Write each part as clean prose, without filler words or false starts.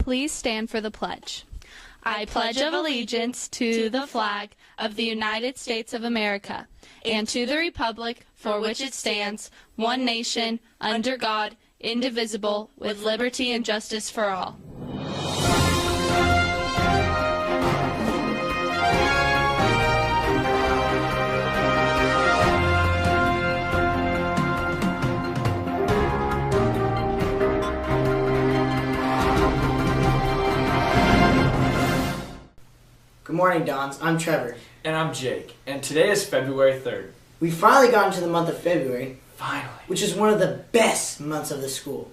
please stand for the pledge? I pledge allegiance to the flag of the United States of America and to the republic for which it stands, one nation, under God, indivisible, with liberty and justice for all. Good morning, Dons. I'm Trevor. And I'm Jake. And today is February 3rd. We finally got into the month of February. Finally. Which is one of the best months of the school.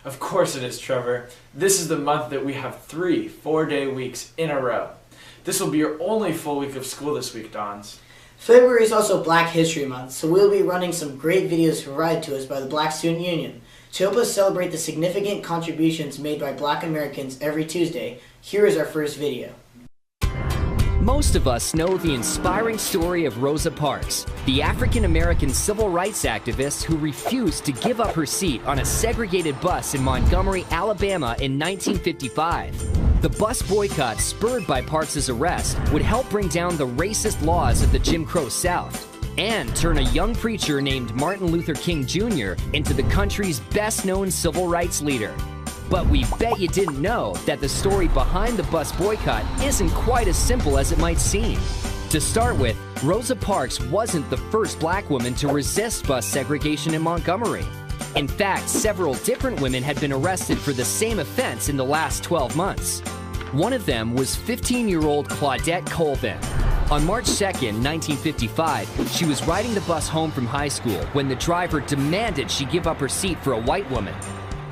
Of course it is, Trevor. This is the month that we have 3 4-day weeks in a row. This will be your only full week of school this week, Dons. February is also Black History Month, so we'll be running some great videos provided to us by the Black Student Union. To help us celebrate the significant contributions made by Black Americans every Tuesday, here is our first video. Most of us know the inspiring story of Rosa Parks, the African-American civil rights activist who refused to give up her seat on a segregated bus in Montgomery, Alabama in 1955. The bus boycott spurred by Parks' arrest would help bring down the racist laws of the Jim Crow South and turn a young preacher named Martin Luther King Jr. into the country's best-known civil rights leader. But we bet you didn't know that the story behind the bus boycott isn't quite as simple as it might seem. To start with, Rosa Parks wasn't the first black woman to resist bus segregation in Montgomery. In fact, several different women had been arrested for the same offense in the last 12 months. One of them was 15-year-old Claudette Colvin. On March 2nd, 1955, she was riding the bus home from high school when the driver demanded she give up her seat for a white woman.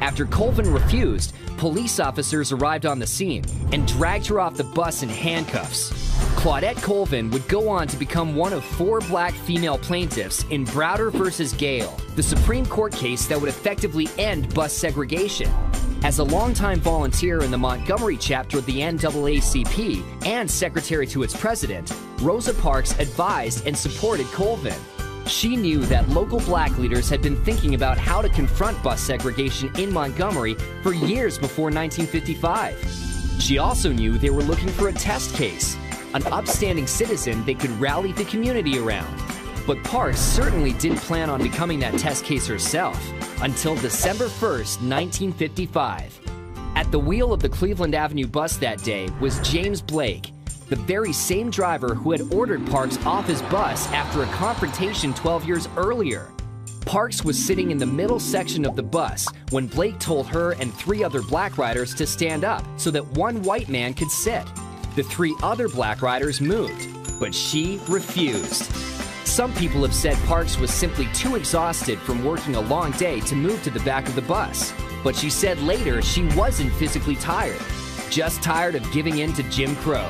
After Colvin refused, police officers arrived on the scene and dragged her off the bus in handcuffs. Claudette Colvin would go on to become one of 4 black female plaintiffs in Browder v. Gale, the Supreme Court case that would effectively end bus segregation. As a longtime volunteer in the Montgomery chapter of the NAACP and secretary to its president, Rosa Parks advised and supported Colvin. She knew that local black leaders had been thinking about how to confront bus segregation in Montgomery for years before 1955. She also knew they were looking for a test case, an upstanding citizen they could rally the community around. But Parks certainly didn't plan on becoming that test case herself until December 1st, 1955. At the wheel of the Cleveland Avenue bus that day was James Blake, the very same driver who had ordered Parks off his bus after a confrontation 12 years earlier. Parks was sitting in the middle section of the bus when Blake told her and 3 other black riders to stand up so that one white man could sit. The 3 other black riders moved, but she refused. Some people have said Parks was simply too exhausted from working a long day to move to the back of the bus, but she said later she wasn't physically tired, just tired of giving in to Jim Crow.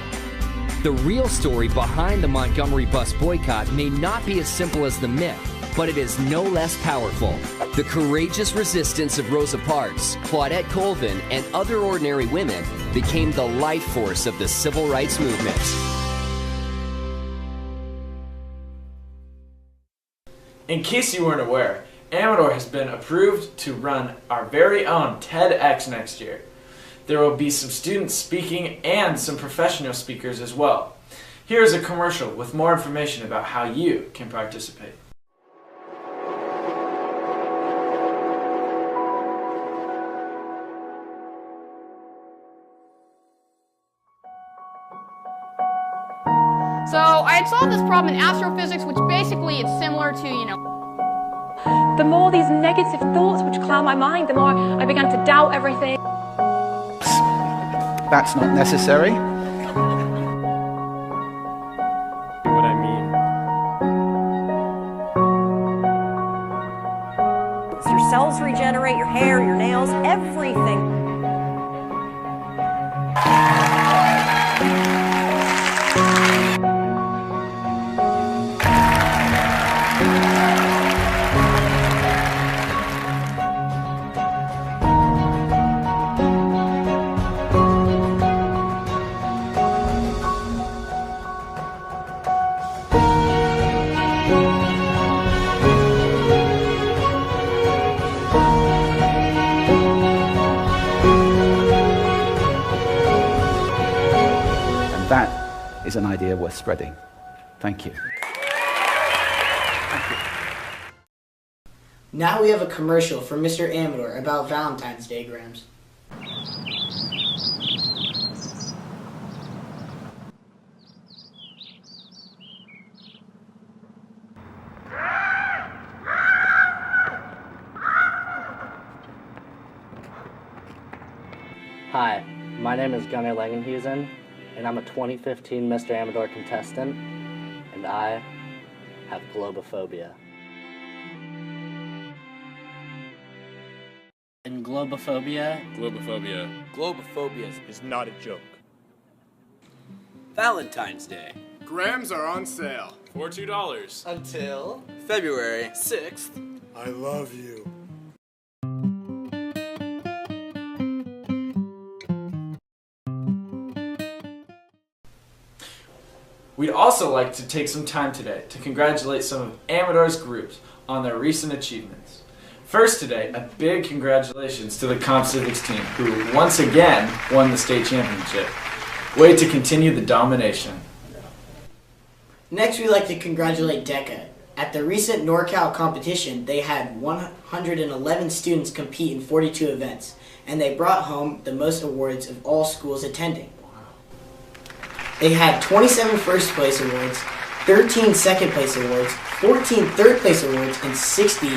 The real story behind the Montgomery bus boycott may not be as simple as the myth, but it is no less powerful. The courageous resistance of Rosa Parks, Claudette Colvin, and other ordinary women became the life force of the civil rights movement. In case you weren't aware, Amador has been approved to run our very own TEDx next year. There will be some students speaking and some professional speakers as well. Here is a commercial with more information about how you can participate. So I had solved this problem in astrophysics, which basically it's similar to, the more these negative thoughts which cloud my mind, the more I began to doubt everything. That's not necessary. What I mean. Your cells regenerate, your hair, your nails, everything. That is an idea worth spreading. Thank you. Now we have a commercial from Mr. Amador about Valentine's Day grams. Hi, my name is Gunnar Langenhusen, and I'm a 2015 Mr. Amador contestant, and I have globophobia. And globophobia is not a joke. Valentine's Day. Grams are on sale For $2. Until February 6th. I love you. We'd also like to take some time today to congratulate some of Amador's groups on their recent achievements. First today, a big congratulations to the Comp Civics team, who once again won the state championship. Way to continue the domination. Next, we'd like to congratulate DECA. At the recent NorCal competition, they had 111 students compete in 42 events, and they brought home the most awards of all schools attending. They had 27 first place awards, 13 second place awards, 14 third place awards, and 60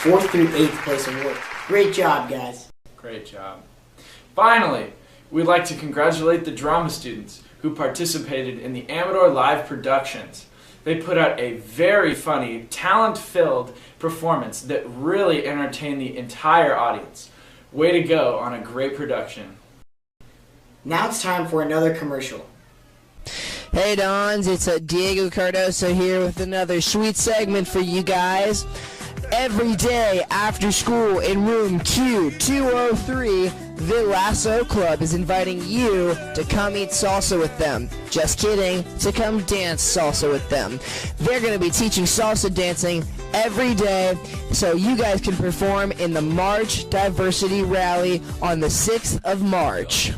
fourth through 8th place awards. Great job, guys. Great job. Finally, we'd like to congratulate the drama students who participated in the Amador Live productions. They put out a very funny, talent-filled performance that really entertained the entire audience. Way to go on a great production. Now it's time for another commercial. Hey Dons, it's Diego Cardoso here with another sweet segment for you guys. Every day after school in room Q203, the Lasso Club is inviting you to come eat salsa with them. Just kidding, to come dance salsa with them. They're going to be teaching salsa dancing every day so you guys can perform in the March Diversity Rally on the 6th of March.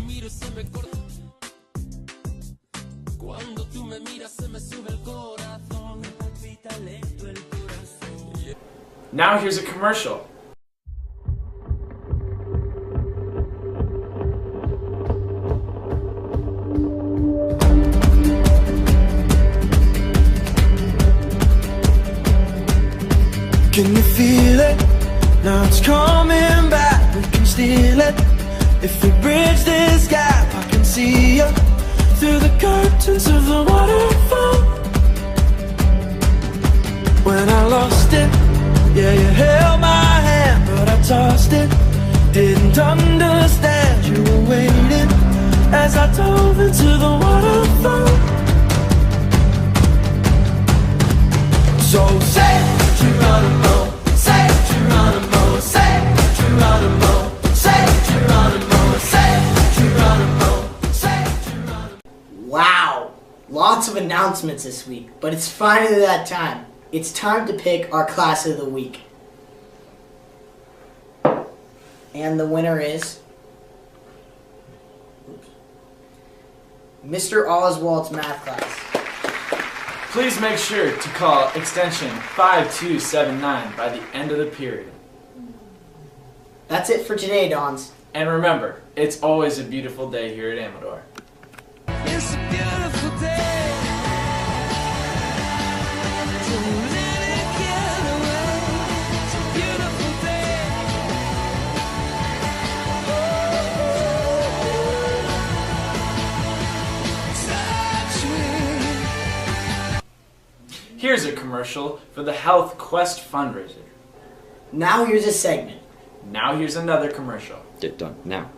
Now here's a commercial. Can you feel it? Now it's coming back, we can steal it. If we bridge this gap, I can see you through the curtains of the waterfall. When I lost it, yeah, you held my hand, but I tossed it. Didn't understand you were waiting as I dove into the waterfall. So say Geronimo, say Geronimo, say Geronimo, say Geronimo, say Geronimo, say Geronimo. Wow! Lots of announcements this week, but it's finally that time. It's time to pick our class of the week. And the winner is Mr. Oswald's math class. Please make sure to call extension 5279 by the end of the period. That's it for today, Dons. And remember, it's always a beautiful day here at Amador. It's a beautiful day. Here's a commercial for the Health Quest fundraiser. Now here's a segment. Now here's another commercial. Get done now.